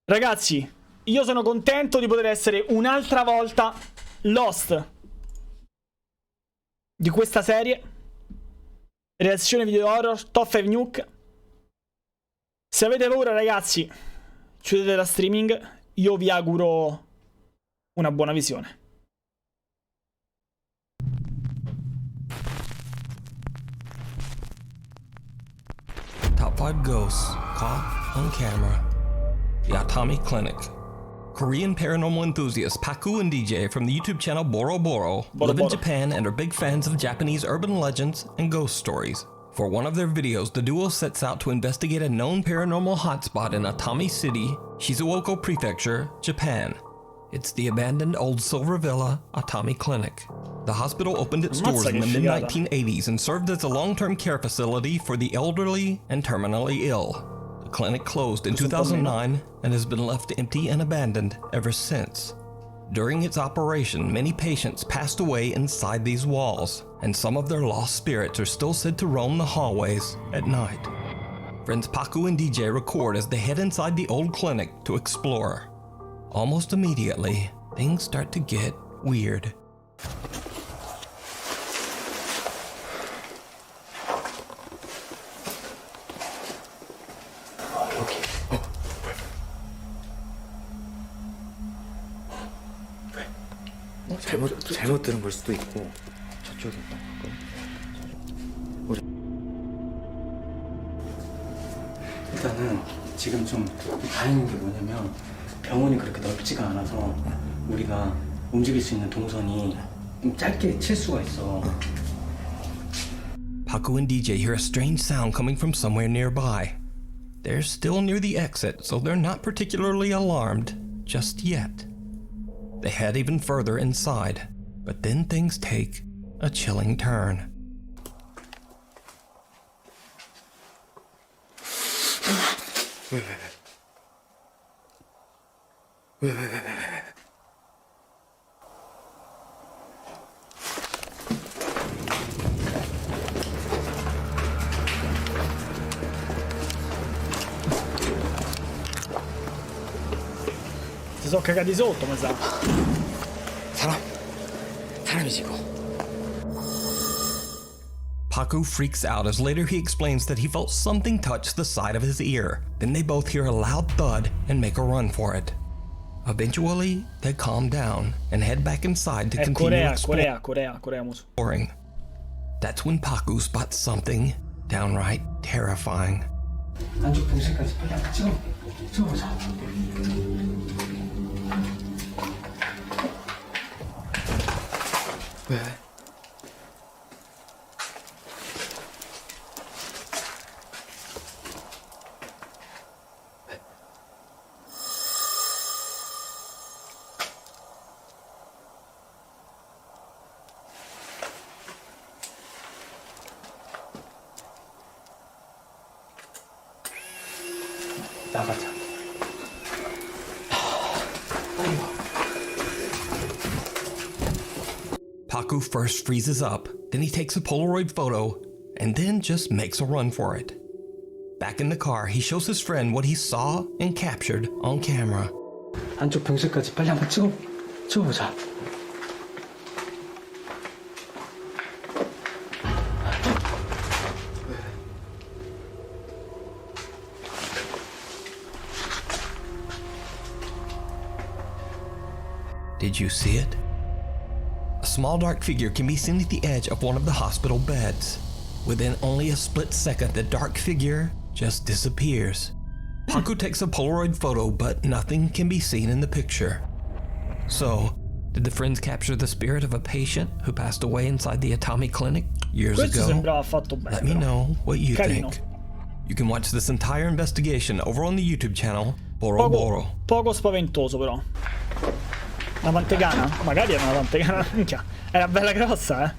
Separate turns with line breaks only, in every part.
Ragazzi, io sono contento di poter essere un'altra volta l'host di questa serie. Reazione video horror, top 5 nuke. Se avete paura, ragazzi, chiudete la streaming. Io vi auguro una buona visione.
Top 5 ghosts caught on camera. The Atami Clinic. Korean paranormal enthusiasts Paku and DJ from the YouTube channel Boro Boro live in Japan and are big fans of Japanese urban legends and ghost stories. For one of their videos, the duo sets out to investigate a known paranormal hotspot in Atami City, Shizuoka Prefecture, Japan. It's the abandoned old silver villa, Atami Clinic. The hospital opened its doors in the mid-1980s and served as a long-term care facility for the elderly and terminally ill. The clinic closed in 2009 and has been left empty and abandoned ever since. During its operation, many patients passed away inside these walls, and some of their lost spirits are still said to roam the hallways at night. Friends Paku and DJ record as they head inside the old clinic to explore. Almost immediately, things start to get weird.
잘못 들은 걸 수도 있고 저쪽에 우리 일단은 지금 좀 다행인 게 뭐냐면 병원이 그렇게 넓지가 않아서 우리가 움직일 수 있는 동선이 좀 짧게 칠 수가 있어.
Paku and DJ hear a strange sound coming from somewhere nearby. They're still near the exit, so they're not particularly alarmed just yet. They head even further inside, but then things take a chilling turn.
왜?
Si sono cagati sotto, mi sa.
사람이지 이거.
Paku freaks out as later he explains that he felt something touch the side of his ear. Then they both hear a loud thud and make a run for it. Eventually, they calm down and head back inside to continue exploring. That's when Paku spots something downright terrifying.
안쪽 동시까지 빨리 찍어보자. 왜? 나가자. 빨리 와.
Paku first freezes up, then he takes a Polaroid photo, and then just makes a run for it. Back in the car, he shows his friend what he saw and captured on camera.
안쪽 병실까지 빨리 한번 찍어보자.
Did you see it? A small dark figure can be seen at the edge of one of the hospital beds. Within only a split second, the dark figure just disappears. Paku takes a Polaroid photo, but nothing can be seen in the picture. So, did the friends capture the spirit of a patient who passed away inside the Atami Clinic years ago? Let me know what you think. You can watch this entire investigation over on the YouTube channel Boro Boro.
Poco spaventoso però. Una pantegana? Magari era una pantegana, minchia. Era bella grossa, eh.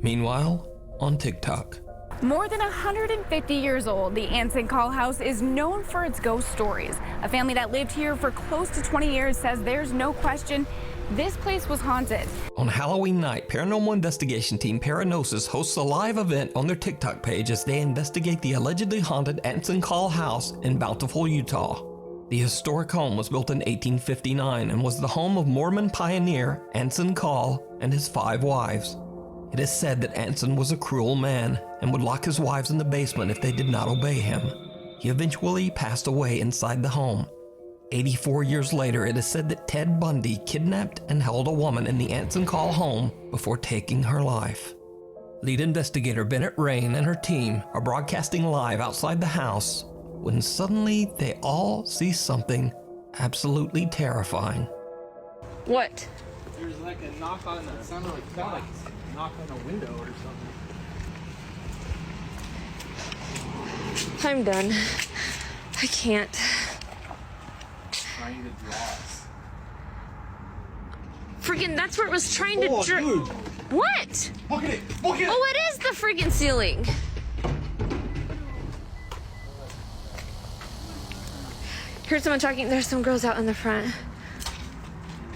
Meanwhile, on TikTok.
More than 150 years old, the Anson Call House is known for its ghost stories. A family that lived here for close to 20 years says there's no question this place was haunted.
On Halloween night, paranormal investigation team Paranosis hosts a live event on their TikTok page as they investigate the allegedly haunted Anson Call house in Bountiful, Utah. The historic home was built in 1859 and was the home of Mormon pioneer Anson Call and his 5 wives. It is said that Anson was a cruel man and would lock his wives in the basement if they did not obey him. He eventually passed away inside the home. 84 years later, it is said that Ted Bundy kidnapped and held a woman in the Anson Call home before taking her life. Lead investigator Bennett Rain and her team are broadcasting live outside the house when suddenly they all see something absolutely terrifying.
What?
There's like a knock on the sounded like a knock on a window or something.
I'm done. I can't.
Trying to draw us.
Freaking, that's where it was trying to
Dude.
What?
Look at it! Look at it!
Oh, it is the freaking ceiling. Here's someone talking. There's some girls out in the front.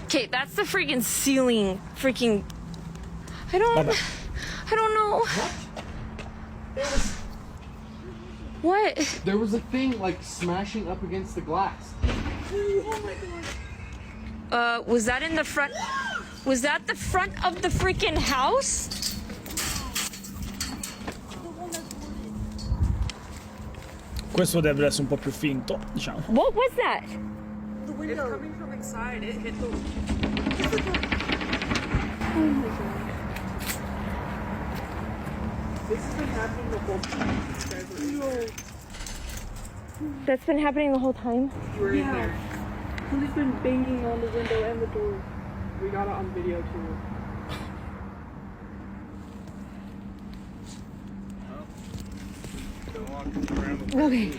Okay, that's the freaking ceiling. Freaking. I don't know. What?
There was a thing like smashing up against the glass. Oh my god.
Was that in the front? Was that the front of the freaking house?
Questo deve essere un po' più finto, diciamo.
What was that?
The window. It's coming from inside. It hit the. Oh my god. This has been happening the whole time. These guys were in there.
That's been happening the whole time?
You were in there. He's been banging on the window and the door. We got it on video too.
Okay.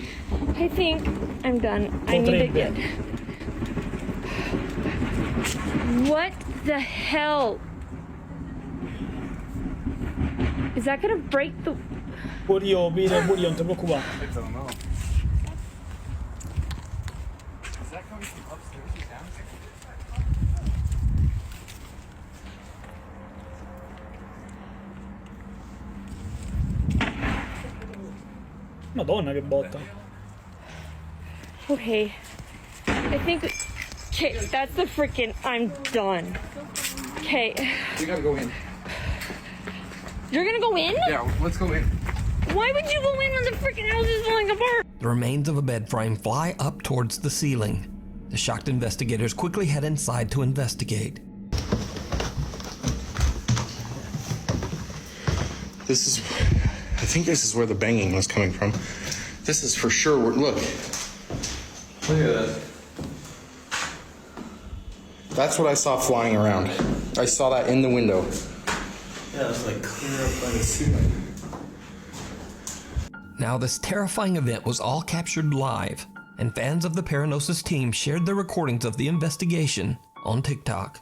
I think I'm done. I need to get. What the hell? Is that gonna break the.
Pure io, Peter, pure io, non ti preoccupare.
I don't know. Is that coming from upstairs or downstairs?
Madonna che botta.
Okay. I think. Okay, that's the freaking. I'm done. Okay.
We gotta go in.
You're gonna go in?
Yeah, let's go in.
Why would you go in when the freaking house is falling apart?
The remains of a bed frame fly up towards the ceiling. The shocked investigators quickly head inside to investigate.
This is, I think this is where the banging was coming from. This is for sure, look. Look at that. That's what I saw flying around. I saw that in the window.
Yeah, it's like clear up by the ceiling.
Now, this terrifying event was all captured live, and fans of the Paranosis team shared their recordings of the investigation on TikTok.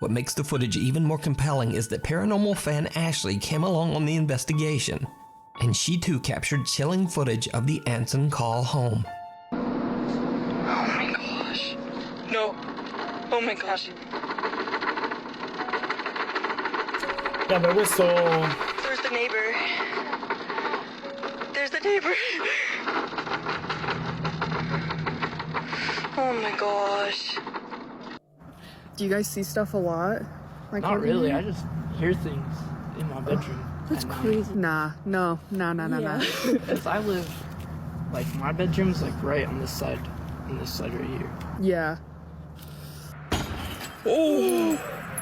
What makes the footage even more compelling is that paranormal fan Ashley came along on the investigation, and she too captured chilling footage of the Anson Call home.
Oh my gosh. No. Oh my gosh.
Yeah, per questo.
There's the neighbor. There's the neighbor. Oh my gosh. Do you guys see stuff a lot? Like
Not really. I just hear things in my bedroom.
That's crazy. Nah.
Because I live, like, my bedroom's like right on this side right here.
Yeah. Oh!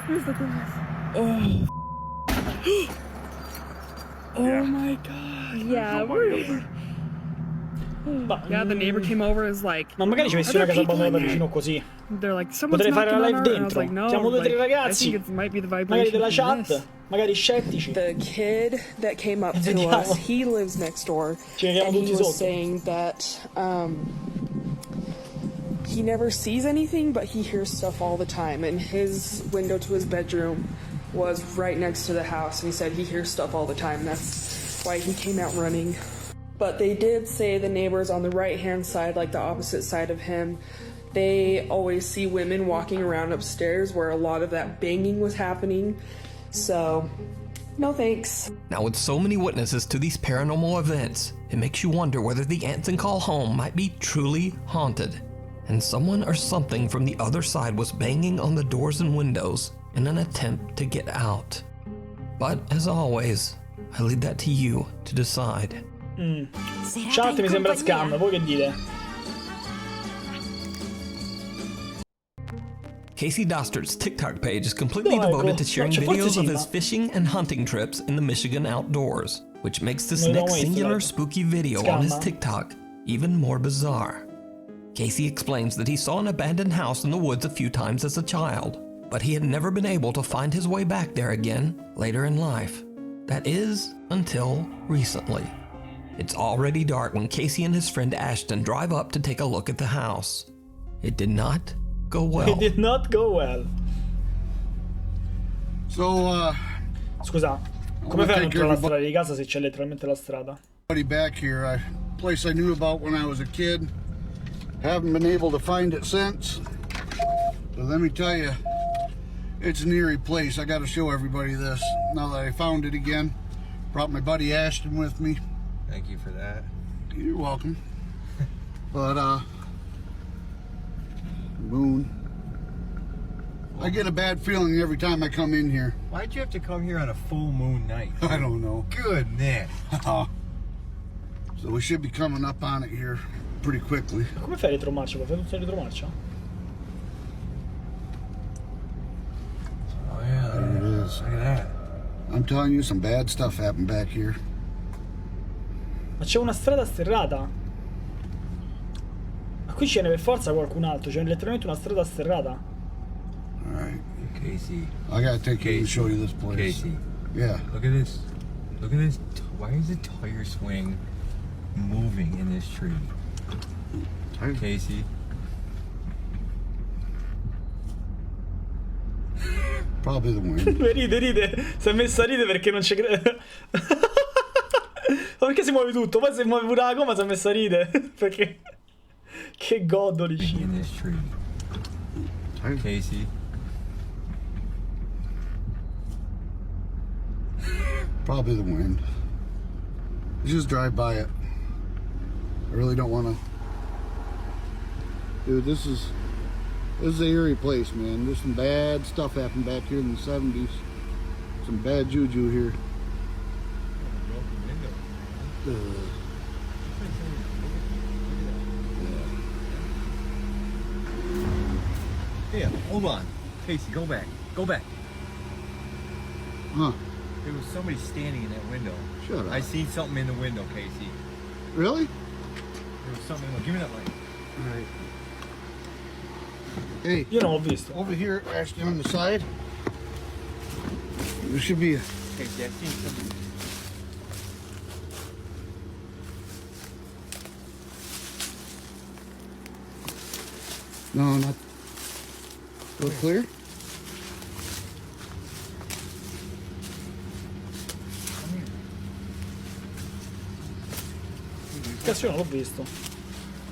Where's the glass? Oh. Oh my god.
Yeah, we're.
Yeah, the neighbor came over and was like,
Ma magari ci messi una casa abbandonata vicino così.
they're like, someone's
Potrei fare
knocking
la
on
live
our... And I was
dentro.
like, no,
Siamo due o tre
like, I
ragazzi,
think it might be the
magari
vibration
della
from
chat,
this.
magari scettici.
The kid that came up to
Vediamo.
us, he lives next door,
Ci vediamo
and he
tutti
was
sotto.
saying that he never sees anything, but he hears stuff all the time, and his window to his bedroom was right next to the house, and he said he hears stuff all the time. That's why he came out running. But they did say the neighbors on the right-hand side, like the opposite side of him, they always see women walking around upstairs where a lot of that banging was happening. So, no thanks.
Now, with so many witnesses to these paranormal events, it makes you wonder whether the Anson call home might be truly haunted, and someone or something from the other side was banging on the doors and windows in an attempt to get out. But as always, I leave that to you to decide.
Chat mi sembra scam, voi che dite?
Casey Dostert's TikTok page is completely devoted to sharing videos of his fishing and hunting trips in the Michigan outdoors, which makes this next singular spooky video on his TikTok even more bizarre. Casey explains that he saw an abandoned house in the woods a few times as a child, but he had never been able to find his way back there again later in life. That is, until recently. It's already dark when Casey and his friend Ashton drive up to take a look at the house. It did not go well.
It did not go well.
So,
scusa, come fai a non trovare la strada di casa se c'è letteralmente la strada?
Back here, a place I knew about when I was a kid. Haven't been able to find it since. So let me tell you, it's an eerie place. I got to show everybody this now that I found it again. Brought my buddy Ashton with me.
Thank you for that.
You're welcome. But moon. I get a bad feeling every time I come in here.
Why'd you have to come here on a full moon night?
I don't know.
Goodness.
So we should be coming up on it here pretty quickly.
Come fai a ritromarcia? Fai tutto ritromarcia?
Oh yeah,
there it is.
Look at that.
I'm telling you, some bad stuff happened back here.
Ma c'è una strada sterrata? Ma qui ce n'è per forza qualcun altro, c'è letteralmente una strada sterrata.
Alright.
Casey.
I gotta take you and show you this place.
Casey.
Yeah.
Look at this. Look at this. Why is the tire swing moving in this tree? Casey.
Probably the wind.
Ride. Si è messa a ridere perché non ci crede. Ma perché si muove tutto? Poi si muove pure la gomma, si è messa a ridere. Perché... Che godoli.
In this tree. Casey.
Probably the wind. Just drive by it. I really don't want to. Dude, this is an eerie place, man. There's some bad stuff happened back here in the 70s. Some bad juju here.
Yeah, hold on. Casey, go back. Go back.
Huh.
There was somebody standing in that window.
Shut up.
I seen something in the window, Casey.
Really?
There was something. Give me that light.
All right. Hey.
Io non l'ho visto.
Over here, Ashton, on the side. There should be a...
Casey, I seen something.
No, not... Go clear?
Cazzo, io non l'ho visto.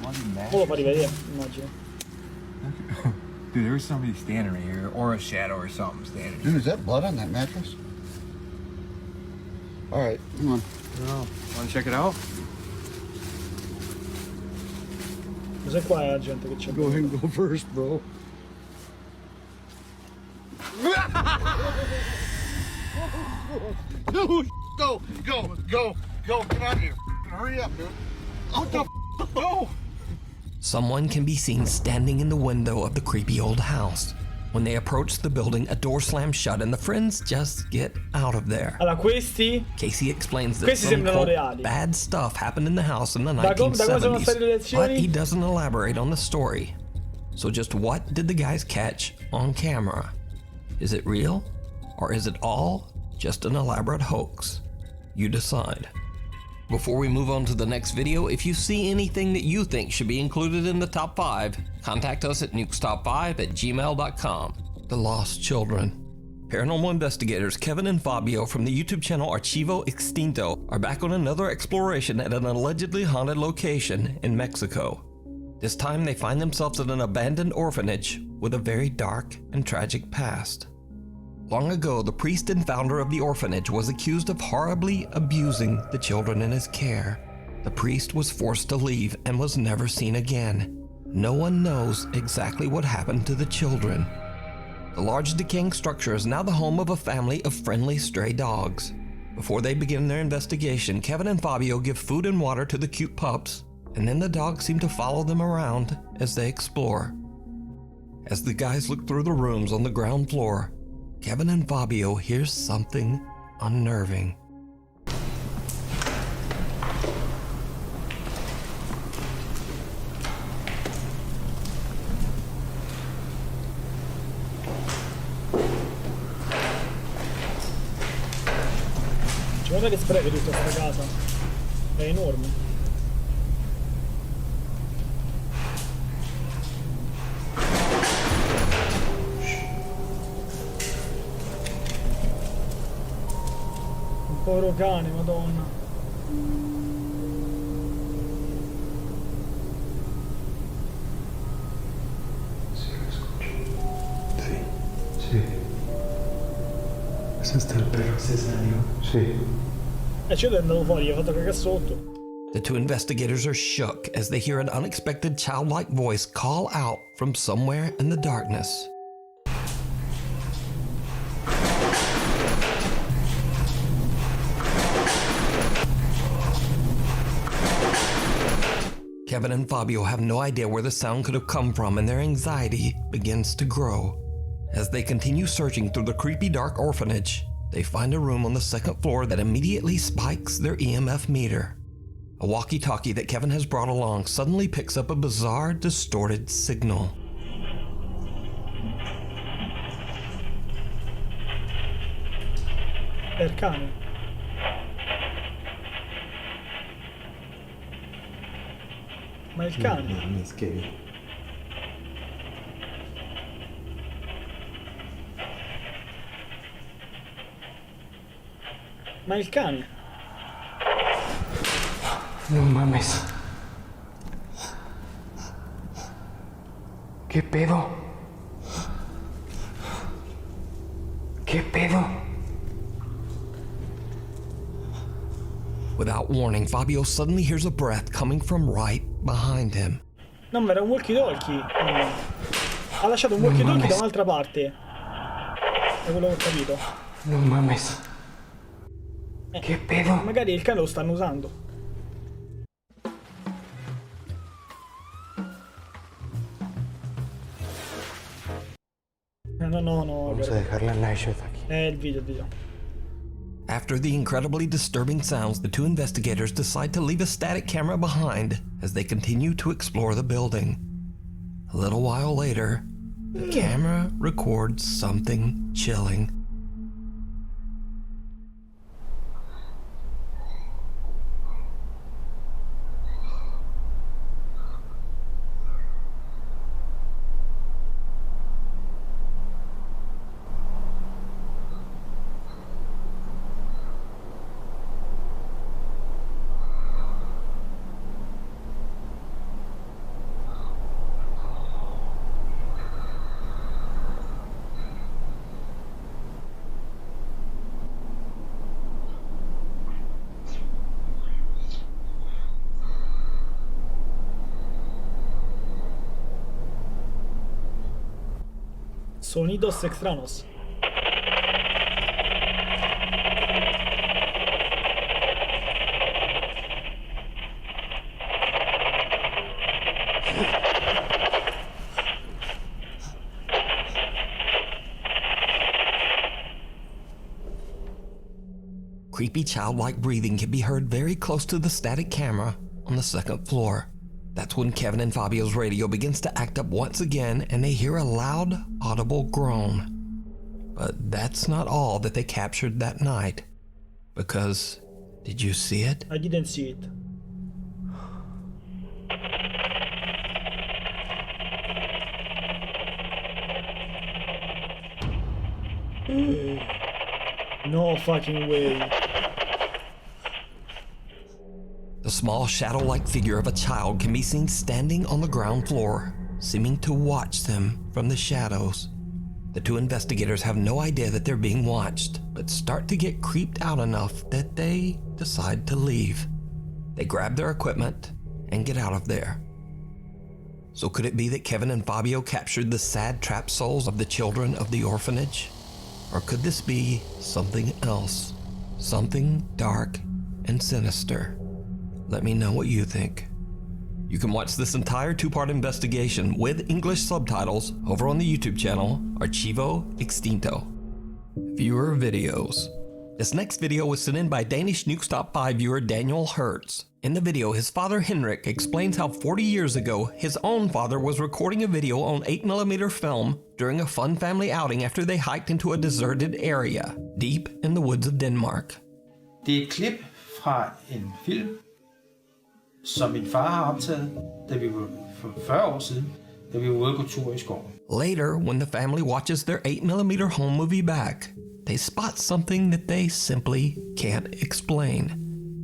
Poi lo fa rivedere, immagino.
Dude, there was somebody standing right here, or a shadow or something standing here.
Dude, is that blood on that mattress? All right, come on.
No. Want to check it out?
Cos'è qua la gente che c'è?
Go ahead and go first, bro. Dude, go, get out of here. Hurry up, dude. What the go?
Someone can be seen standing in the window of the creepy old house. When they approach the building, a door slams shut and the friends just get out of there.
Allora, questi...
Casey explains that
Questi
some
sembrano
quote,
reali.
bad stuff happened in the house in the
Da come sono state le
1970s, but
lezioni?
he doesn't elaborate on the story. So just what did the guys catch on camera? Is it real? Or is it all just an elaborate hoax? You decide. Before we move on to the next video, if you see anything that you think should be included in the top 5, contact us at nukestop5@gmail.com. The Lost Children. Paranormal investigators Kevin and Fabio from the YouTube channel Archivo Extinto are back on another exploration at an allegedly haunted location in Mexico. This time they find themselves at an abandoned orphanage with a very dark and tragic past. Long ago, the priest and founder of the orphanage was accused of horribly abusing the children in his care. The priest was forced to leave and was never seen again. No one knows exactly what happened to the children. The large decaying structure is now the home of a family of friendly stray dogs. Before they begin their investigation, Kevin and Fabio give food and water to the cute pups, and then the dogs seem to follow them around as they explore. As the guys look through the rooms on the ground floor, Kevin and Fabio hear something unnerving.
Guarda che spreco tutta questa casa, è enorme. Un povero cane, madonna.
Sì, lo ascolto. Sì. Questo sta il perro serio? Sì.
Ci è andato fuori, ha fatto cagare sotto.
The two investigators are shook as they hear an unexpected childlike voice call out from somewhere in the darkness. Kevin and Fabio have no idea where the sound could have come from, and their anxiety begins to grow. As they continue searching through the creepy dark orphanage, they find a room on the second floor that immediately spikes their EMF meter. A walkie-talkie that Kevin has brought along suddenly picks up a bizarre, distorted signal.
È il cane. Ma è il cane. Ma è il cane.
No mames. ¿Qué pedo? ¿Qué pedo?
Without warning, Fabio suddenly hears a breath coming from right behind him.
No, ma era un walkie-talkie. Ha lasciato un walkie-talkie da un'altra parte. È quello che ho capito.
No mames. Che pedo?
Magari il cane lo stanno usando. No.
Vamos a dejar la night shift aquí.
Il video.
After the incredibly disturbing sounds, the two investigators decide to leave a static camera behind as they continue to explore the building. A little while later, the camera records something chilling.
Sonidos extraños.
Creepy childlike breathing can be heard very close to the static camera on the second floor. That's when Kevin and Fabio's radio begins to act up once again, and they hear a loud, audible groan. But that's not all that they captured that night. Because, did you see it?
I didn't see it. No fucking way.
The small shadow-like figure of a child can be seen standing on the ground floor, seeming to watch them from the shadows. The two investigators have no idea that they're being watched, but start to get creeped out enough that they decide to leave. They grab their equipment and get out of there. So could it be that Kevin and Fabio captured the sad trapped souls of the children of the orphanage? Or could this be something else? Something dark and sinister? Let me know what you think. You can watch this entire 2-part investigation with English subtitles over on the YouTube channel Archivo Extinto. Viewer videos. This next video was sent in by Danish Nukes Top 5 viewer Daniel Hertz. In the video, his father Henrik explains how 40 years ago, his own father was recording a video on 8mm film during a fun family outing after they hiked into a deserted area, deep in the woods of Denmark.
Det er et klip fra en film, som min far har optaget, da vi var for 40 år siden, da vi var ude at gå tur i skoven.
Later, when the family watches their 8mm home movie back, they spot something that they simply can't explain.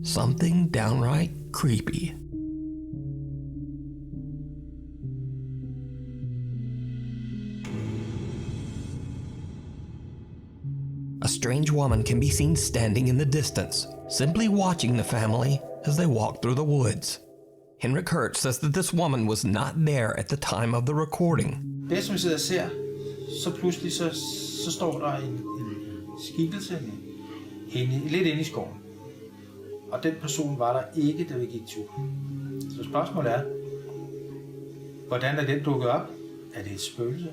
Something downright creepy. A strange woman can be seen standing in the distance, simply watching the family as they walk through the woods. Henrik Hertz says that this woman was not there at the time of the recording.
Det som vi sidder og ser, så pludselig så står der en skikkelse lidt inde i skoven. Og den person var der ikke, da vi gik tur. Så spørgsmålet er, hvordan er den dukket op? Er det et spøgelse?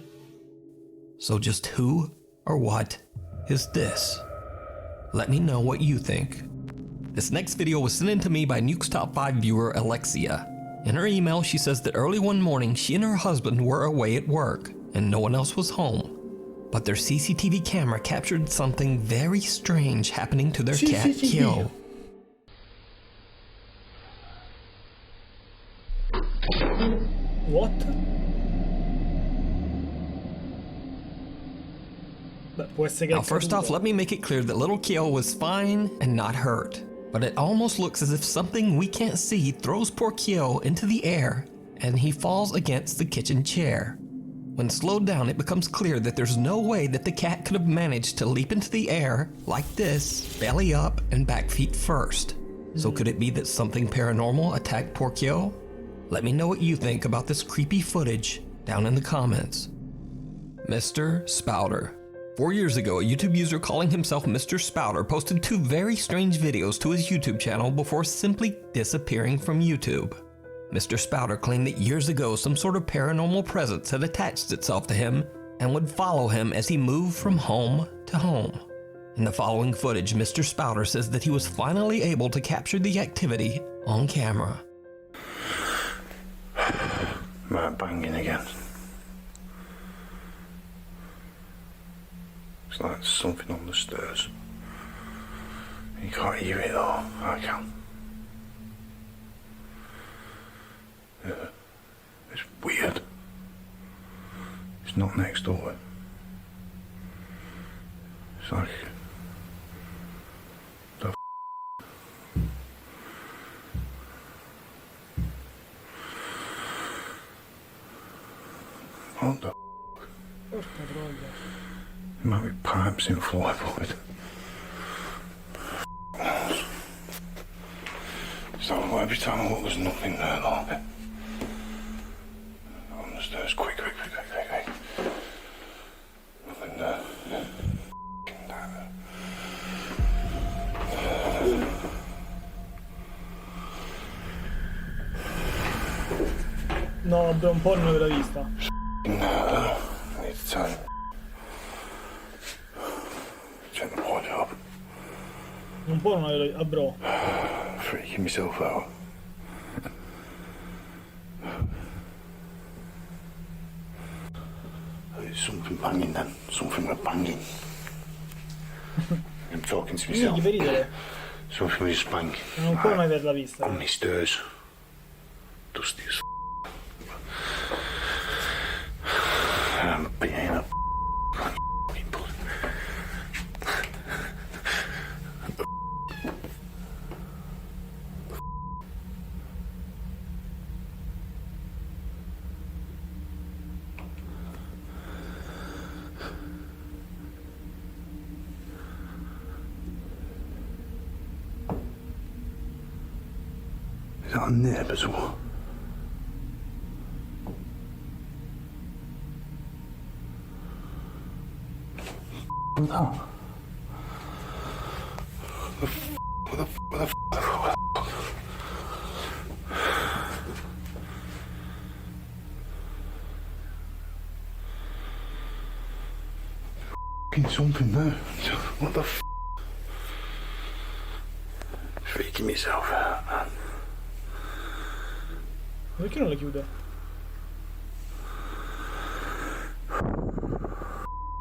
So just who or what is this? Let me know what you think. This next video was sent in to me by Nukes Top 5 viewer Alexia. In her email, she says that early one morning, she and her husband were away at work, and no one else was home. But their CCTV camera captured something very strange happening to their cat, Kyo.
What?
Now first off, let me make it clear that little Kyo was fine and not hurt. But it almost looks as if something we can't see throws poor Kyo into the air and he falls against the kitchen chair. When slowed down, it becomes clear that there's no way that the cat could have managed to leap into the air like this, belly up and back feet first. So could it be that something paranormal attacked poor Kyo? Let me know what you think about this creepy footage down in the comments. Mr. Spouter. 4 years ago, a YouTube user calling himself Mr. Spouter posted 2 very strange videos to his YouTube channel before simply disappearing from YouTube. Mr. Spouter claimed that years ago some sort of paranormal presence had attached itself to him and would follow him as he moved from home to home. In the following footage, Mr. Spouter says that he was finally able to capture the activity on camera.
Right, banging again. It's like something on the stairs. You can't hear it though, I can. Yeah, it's weird. It's not next door. It's like... the what the There might be pipes in floorboard. So every time I look, there's nothing there though. On the stairs, quick. Nothing there.
No, da un po' non l'avevo vista.
No, I need to turn. Check the wardrobe.
Un po' non l'avevo vista, bro.
Freaking myself out. There's something banging then. Something was banging. I'm talking to myself. Something was banging.
Non puoi mai averla vista.
On my stairs. Dusty as I'm being a
Is that a neighbour's or what? What the something there. What the f? Freaking myself out, man.
Perché non la chiude?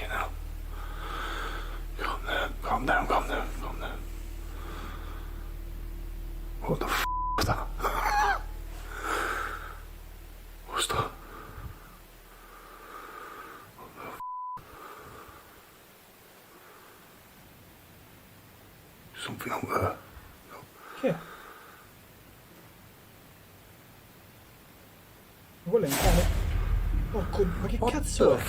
You know. Calm down. What the f was that? What's that? Something up there.
Che? Ma quello è un cane? Oh, ma che cazzo è?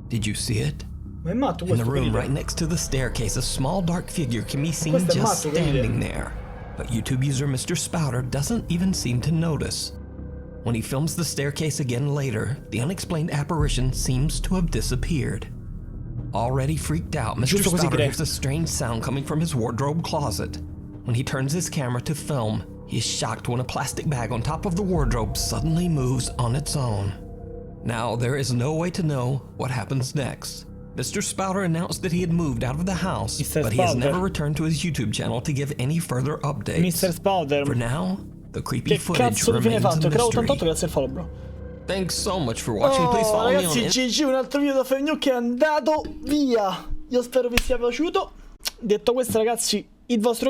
Did you see it?
Ma è matto
In
questo?
the room
video?
right next to the staircase, a small dark figure can be seen
Questo è
just
matto, vedete?
standing there. But YouTube user Mr. Spouter doesn't even seem to notice. When he films the staircase again later, the unexplained apparition seems to have disappeared. Already freaked out, Mr.
Giusto così,
Spouter
Gre.
hears a strange sound coming from his wardrobe closet. When he turns his camera to film, he is shocked when a plastic bag on top of the wardrobe suddenly moves on its own. Now, there is no way to know what happens next. Mr. Spouter announced that he had moved out of the house,
Mr.
but he has
Spouter.
never returned to his YouTube channel to give any further updates.
Mr. Spouter.
For now, the creepy
Che
footage
cazzo di fine hai
remains a
fatto? Creo
mystery.
88, grazie al follow, bro.
Thanks so much for watching. Please
Oh,
follow me
ragazzi,
on
GG, un altro video da Fake che è andato via. Io spero vi sia piaciuto. Detto questo, ragazzi, il vostro canale